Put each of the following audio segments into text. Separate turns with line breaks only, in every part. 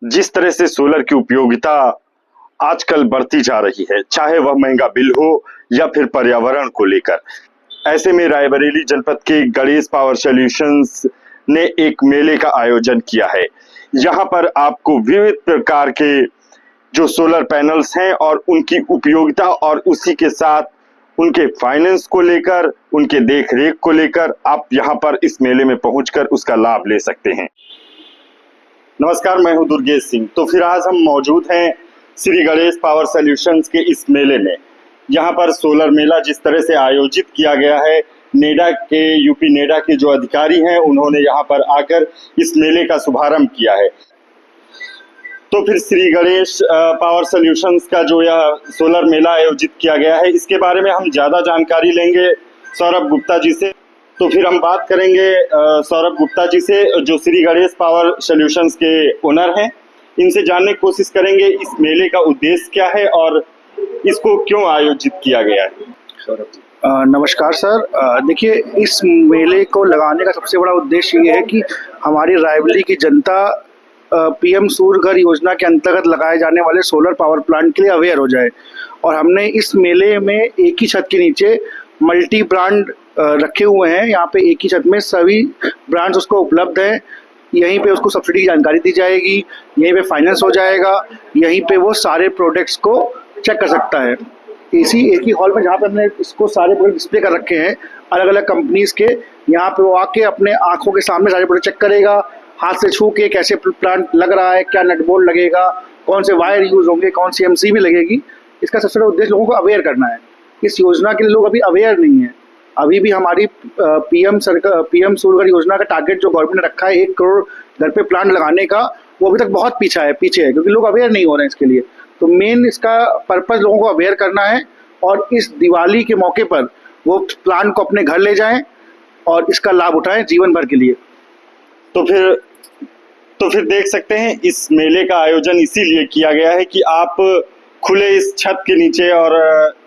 जिस तरह से सोलर की उपयोगिता आजकल बढ़ती जा रही है, चाहे वह महंगा बिल हो या फिर पर्यावरण को लेकर। ऐसे में रायबरेली जनपद के गणेश पावर सॉल्यूशंस ने एक मेले का आयोजन किया है। यहाँ पर आपको विविध प्रकार के जो सोलर पैनल्स हैं और उनकी उपयोगिता और उसी के साथ उनके फाइनेंस को लेकर, उनके देख-रेख को लेकर आप यहाँ पर इस मेले में पहुंचकर उसका लाभ ले सकते हैं। नमस्कार, मैं हूं दुर्गेश सिंह। तो फिर आज हम मौजूद हैं श्री गणेश पावर सॉल्यूशंस के इस मेले में। यहाँ पर सोलर मेला जिस तरह से आयोजित किया गया है, यूपी नेडा के जो अधिकारी हैं उन्होंने यहाँ पर आकर इस मेले का शुभारंभ किया है। तो फिर श्री गणेश पावर सॉल्यूशंस का जो यह सोलर मेला आयोजित किया गया है, इसके बारे में हम ज़्यादा जानकारी लेंगे सौरभ गुप्ता जी से। तो फिर हम बात करेंगे सौरभ गुप्ता जी से, जो श्री गणेश पावर सॉल्यूशंस के ओनर हैं। इनसे जानने की कोशिश करेंगे इस मेले का उद्देश्य क्या है और इसको क्यों आयोजित किया गया है।
नमस्कार सर। देखिए, इस मेले को लगाने का सबसे बड़ा उद्देश्य ये है कि हमारी रायबरेली की जनता पीएम सूर्य घर योजना के अंतर्गत लगाए जाने वाले सोलर पावर प्लांट के लिए अवेयर हो जाए। और हमने इस मेले में एक ही छत के नीचे मल्टी ब्रांड रखे हुए हैं। यहाँ पे एक ही छत में सभी ब्रांड्स उसको उपलब्ध हैं। यहीं पे उसको सब्सिडी की जानकारी दी जाएगी, यहीं पे फाइनेंस हो जाएगा, यहीं पे वो सारे प्रोडक्ट्स को चेक कर सकता है। इसी एक ही हॉल में जहाँ पे हमने इसको सारे प्रोडक्ट डिस्प्ले कर रखे हैं अलग अलग कंपनीज के, यहाँ पे वो आके अपने आंखों के सामने सारे प्रोडक्ट चेक करेगा, हाथ से छू के कैसे प्लांट लग रहा है, क्या नट बोल्ट लगेगा, कौन से वायर यूज होंगे, कौन सी एमसीबी लगेगी। इसका सबसे बड़ा उद्देश्य लोगों को अवेयर करना है। इस योजना के लिए लोग अभी अवेयर नहीं है। अभी भी हमारी पीएम सूर्य घर योजना का टारगेट जो गवर्नमेंट ने रखा है 1 करोड़ घर पे प्लांट लगाने का, वो अभी तक बहुत पीछे है क्योंकि लोग अवेयर नहीं हो रहे हैं इसके लिए। तो मेन इसका पर्पज लोगों को अवेयर करना है और इस दिवाली के मौके पर वो प्लांट को अपने घर ले जाएं और इसका लाभ उठाएं जीवन भर के लिए।
तो फिर देख सकते हैं इस मेले का आयोजन इसीलिए किया गया है कि आप खुले इस छत के नीचे और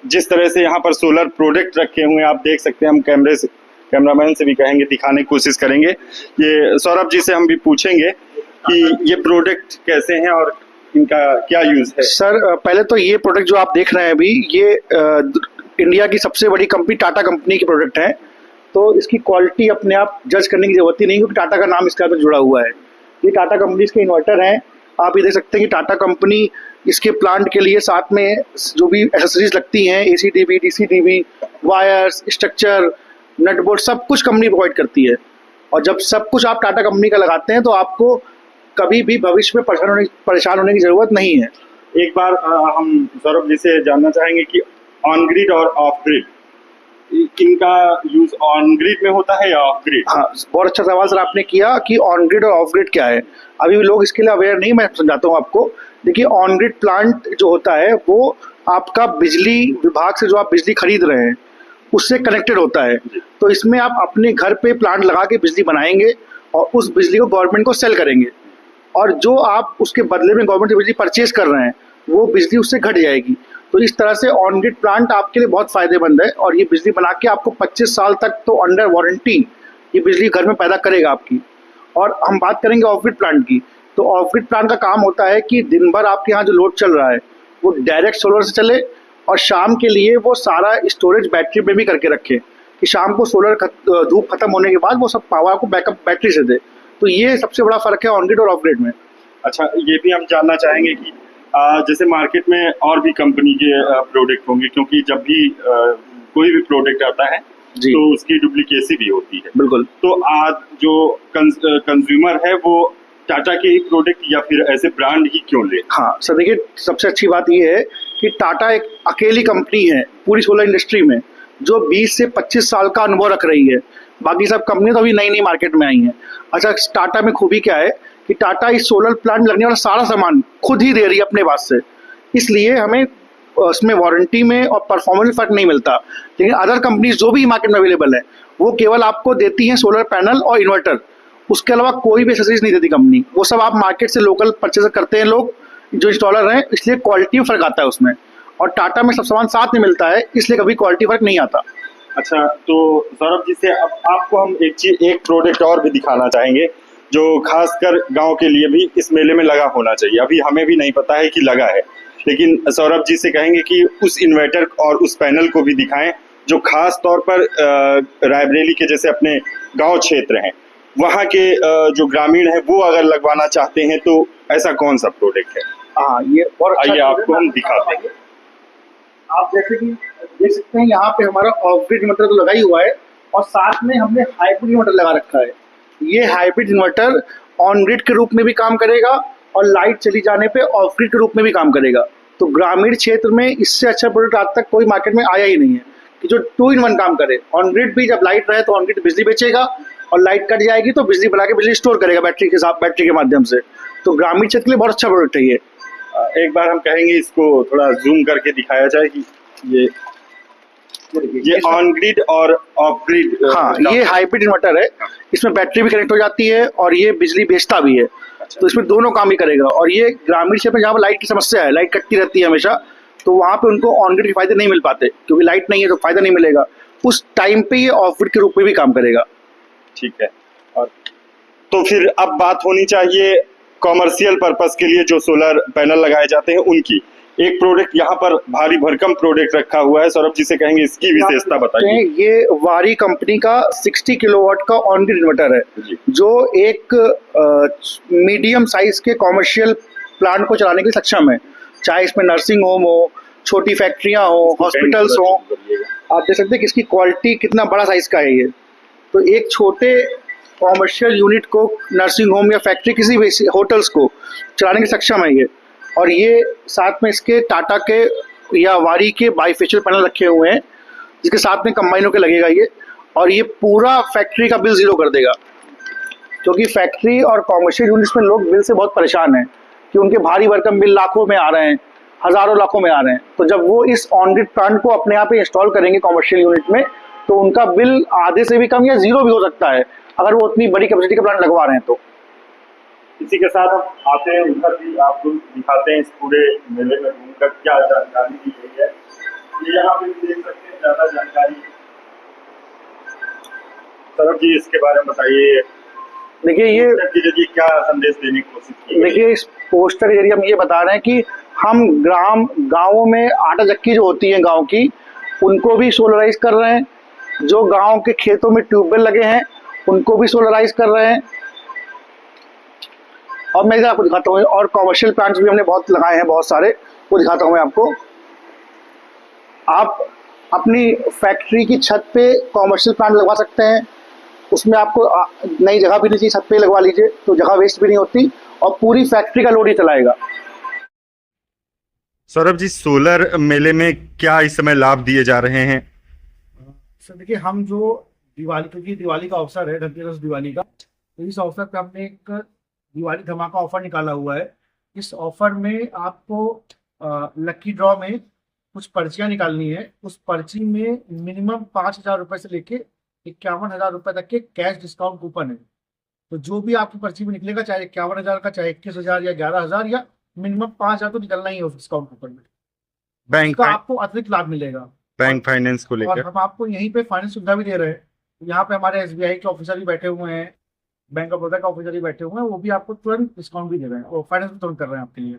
जिस तरह से यहाँ पर सोलर प्रोडक्ट रखे हुए हैं आप देख सकते हैं। हम कैमरामैन से भी कहेंगे, दिखाने की कोशिश करेंगे। ये सौरभ जी से हम भी पूछेंगे कि ये प्रोडक्ट कैसे हैं और इनका क्या यूज है।
सर, पहले तो ये प्रोडक्ट जो आप देख रहे हैं अभी, ये इंडिया की सबसे बड़ी कंपनी टाटा कंपनी के प्रोडक्ट हैं। तो इसकी क्वालिटी अपने आप जज करने की जरूरत ही नहीं, क्योंकि टाटा का नाम इसके साथ जुड़ा हुआ है। ये टाटा कंपनी के इन्वर्टर हैं। आप ये देख सकते हैं कि टाटा कंपनी इसके प्लांट के लिए साथ में जो भी एक्सेसरीज लगती हैं, एसीडीबी, डीसीडीबी, वायर्स, स्ट्रक्चर, नटबोल्ट, सब कुछ कंपनी प्रोवाइड करती है। और जब सब कुछ आप टाटा कंपनी का लगाते हैं तो आपको कभी भी भविष्य में परेशान होने की जरूरत नहीं है।
एक बार हम सौरभ जी से जानना चाहेंगे कि ऑन ग्रिड और ऑफ ग्रिड, इनका यूज ऑन ग्रिड में होता है या ऑफ ग्रिड?
हाँ, बहुत अच्छा सवाल सर आपने किया कि ऑन ग्रिड और ऑफ ग्रिड क्या है। अभी भी लोग इसके लिए अवेयर नहीं, मैं समझाता हूँ आपको। देखिए, ऑन ग्रिड प्लांट जो होता है वो आपका बिजली विभाग से जो आप बिजली खरीद रहे हैं उससे कनेक्टेड होता है। तो इसमें आप अपने घर पे प्लांट लगा के बिजली बनाएंगे और उस बिजली को गवर्नमेंट को सेल करेंगे, और जो आप उसके बदले में गवर्नमेंट से बिजली परचेज कर रहे हैं वो बिजली उससे घट जाएगी। तो इस तरह से ऑन ग्रिड प्लांट आपके लिए बहुत फायदेमंद है और ये बिजली बना के आपको 25 साल तक तो अंडर वारंटी ये बिजली घर में पैदा करेगा आपकी। और हम बात करेंगे ऑफ ग्रिड प्लांट की। तो ऑफ ग्रिड प्लांट का काम होता है कि दिन भर आपके यहाँ जो लोड चल रहा है वो डायरेक्ट सोलर से चले, और शाम के लिए वो सारा स्टोरेज बैटरी में भी करके रखे कि शाम को सोलर धूप खत्म होने के बाद वो सब पावर आपको बैकअप बैटरी से दे। तो ये सबसे बड़ा फर्क है ऑन ग्रिड और ऑफ ग्रिड में।
अच्छा, ये भी हम जानना चाहेंगे कि जैसे मार्केट में और भी कंपनी के प्रोडक्ट होंगे, क्योंकि जब भी कोई भी प्रोडक्ट आता है तो उसकी डुप्लीकेसी भी होती है।
बिल्कुल।
तो आज जो कंज्यूमर है वो टाटा के ही प्रोडक्ट या फिर ऐसे ब्रांड ही क्यों ले?
हाँ सर, देखिए, सबसे अच्छी बात ये है कि टाटा एक अकेली कंपनी है पूरी सोलर इंडस्ट्री में जो 20 से 25 साल का अनुभव रख रही है। बाकी सब कंपनी तो अभी नई नई मार्केट में आई हैं। अच्छा, टाटा में खूबी क्या है कि टाटा इस सोलर प्लांट लगने वाला सारा सामान खुद ही दे रही है अपने पास से, इसलिए हमें उसमें वारंटी में और परफॉर्मेंस में फर्क नहीं मिलता। लेकिन अदर कंपनीज जो भी मार्केट में अवेलेबल है वो केवल आपको देती हैं सोलर पैनल और इन्वर्टर, उसके अलावा कोई भी एक्सेसरीज नहीं देती कंपनी। वो सब आप मार्केट से लोकल परचेज करते हैं लोग जो इंस्टॉलर हैं, इसलिए क्वालिटी में फर्क आता है उसमें। और टाटा में सब सामान साथ में मिलता है, इसलिए कभी क्वालिटी फर्क नहीं आता।
अच्छा, तो सौरभ जी से अब आपको हम एक प्रोडक्ट और भी दिखाना चाहेंगे जो खासकर गांव के लिए भी इस मेले में लगा होना चाहिए। अभी हमें भी नहीं पता है कि लगा है, लेकिन सौरभ जी से कहेंगे कि उस इन्वर्टर और उस पैनल को भी दिखाएं जो खास तौर पर रायबरेली के जैसे अपने गांव क्षेत्र हैं वहाँ के जो ग्रामीण हैं वो अगर लगवाना चाहते हैं तो ऐसा कौन सा प्रोडक्ट है।
हाँ, ये और
आइए आपको हम दिखाते हैं।
आप जैसे कि देख सकते हैं यहाँ पे हमारा ऑफ ग्रिड इन्वर्टर तो लगा ही हुआ है और साथ में हमने हाइब्रिड इन्वर्टर लगा रखा है। ये हाइब्रिड इन्वर्टर ऑन ग्रिड के रूप में भी काम करेगा और लाइट चली जाने पे ऑफ ग्रिड के रूप में भी काम करेगा। तो ग्रामीण क्षेत्र में इससे अच्छा प्रोडक्ट आज तक कोई मार्केट में आया ही नहीं है कि जो 2 in 1 काम करे। ऑन ग्रिड भी जब लाइट रहे तो ऑन ग्रिड बिजली बेचेगा और लाइट कट जाएगी तो बिजली बना के बिजली स्टोर करेगा बैटरी के साथ, बैटरी के माध्यम से। तो ग्रामीण क्षेत्र के लिए बहुत अच्छा प्रोडक्ट है ये।
एक बार हम कहेंगे इसको थोड़ा जूम करके दिखाया जाए कि ये ऑन ग्रिड और ऑफ ग्रिड।
हाँ, ये हाइब्रिड इन्वर्टर है, इसमें बैटरी भी कनेक्ट हो जाती है और ये बिजली बेचता भी है। तो इसमें दोनों काम ही करेगा। और ये ग्रामीण क्षेत्र में जहाँ पर लाइट की समस्या है, लाइट कटती रहती है हमेशा, तो वहाँ पे उनको ऑन ग्रिड के फायदे नहीं मिल पाते क्योंकि लाइट नहीं है तो फायदा नहीं मिलेगा। उस टाइम पे ये ऑफ ग्रिड के रूप में भी काम करेगा।
ठीक है। और तो फिर अब बात होनी चाहिए कॉमर्शियल पर्पस के लिए जो सोलर पैनल लगाए जाते हैं उनकी। एक प्रोडक्ट यहाँ पर भारी भरकम प्रोडक्ट रखा हुआ है, सौरभ जी से कहेंगे इसकी विशेषता बताइए।
ये वारी कंपनी का 60 किलोवाट का ऑन ग्रिड इन्वर्टर है जो एक मीडियम साइज के कॉमर्शियल प्लांट को चलाने के लिए सक्षम है। चाहे इसमें नर्सिंग होम हो, छोटी फैक्ट्रियां हो, हॉस्पिटल्स हो। आप देख सकते हैं कि इसकी क्वालिटी कितना बड़ा साइज का है ये। तो एक छोटे कॉमर्शियल यूनिट को, नर्सिंग होम या फैक्ट्री, किसी भी होटल्स को चलाने के सक्षम है ये। और ये साथ में इसके टाटा के या वारी के बाईफेशियल पैनल रखे हुए हैं जिसके साथ में कंबाइन होकर लगेगा ये। और ये पूरा फैक्ट्री का बिल 0 कर देगा क्योंकि फैक्ट्री और कॉमर्शियल यूनिट्स में लोग बिल से बहुत परेशान हैं कि उनके भारी भरकम बिल लाखों में आ रहे हैं, हज़ारों लाखों में आ रहे हैं। तो जब वो इस ऑन ग्रिड प्लांट को अपने यहाँ पे इंस्टॉल करेंगे कॉमर्शियल यूनिट में तो उनका बिल आधे से भी कम या 0 भी हो सकता है अगर वो उतनी बड़ी कैपेसिटी का प्लांट लगवा रहे हैं तो।
इसी के साथ हम आते हैं उधर भी आपको दिखाते हैं इस पूरे मेले में घूमकर क्या जानकारी दी गई है। ये यहाँ पे भी देख सकते हैं ज्यादा जानकारी। सौरभ जी इसके बारे में बताइए।
देखिए ये
के जरिए क्या संदेश देने की कोशिश की?
देखिए इस पोस्टर के जरिए हम ये बता रहे हैं कि हम गाँवों में आटा चक्की जो होती है गाँव की, उनको भी सोलराइज कर रहे हैं। जो गाँव के खेतों में ट्यूबवेल लगे हैं उनको भी सोलराइज कर रहे हैं। और मैं इधर आपको दिखाता हूँ और कॉमर्शियल प्लांट्स भी हमने बहुत लगाए हैं, बहुत सारे, वो दिखाता हूँ मैं आपको। आप अपनी फैक्ट्री की छत पे कॉमर्शियल प्लांट लगवा सकते हैं। उसमें आपको नई जगह भी नहीं चाहिए, छत पे लगवा लीजिए तो जगह वेस्ट भी नहीं होती और पूरी फैक्ट्री का लोड ही चलाएगा।
सौरभ जी सोलर मेले में क्या इस समय लाभ दिए जा रहे हैं?
सर देखिए, हम जो दिवाली, क्योंकि दिवाली का अवसर है, धनतेरस दिवाली का, तो इस अवसर पे हमने एक दिवाली धमाका ऑफर निकाला हुआ है। इस ऑफर में आपको लकी ड्रॉ में कुछ पर्चियां निकालनी है। उस पर्ची में मिनिमम 5,000 रुपये से लेके 51,000 रुपये तक के कैश डिस्काउंट कूपन है। तो जो भी आपकी पर्ची में निकलेगा, चाहे 51,000 का, चाहे 21,000 या 11,000 या मिनिमम 5,000 तो निकलना ही है उस डिस्काउंट कूपन में। बैंक का आपको अतिरिक्त लाभ मिलेगा
बैंक फाइनेंस को लेकर।
और हम आपको यहीं पे फाइनेंस सुविधा भी दे रहे हैं। यहाँ पे हमारे SBI के ऑफिसर भी बैठे हुए हैं, बैंक ऑफ बड़ौदा का ऑफिसर भी बैठे हुए हैं, वो भी आपको तुरंत डिस्काउंट भी दे रहे हैं और फाइनेंस भी तुरंत कर रहे हैं आपके लिए।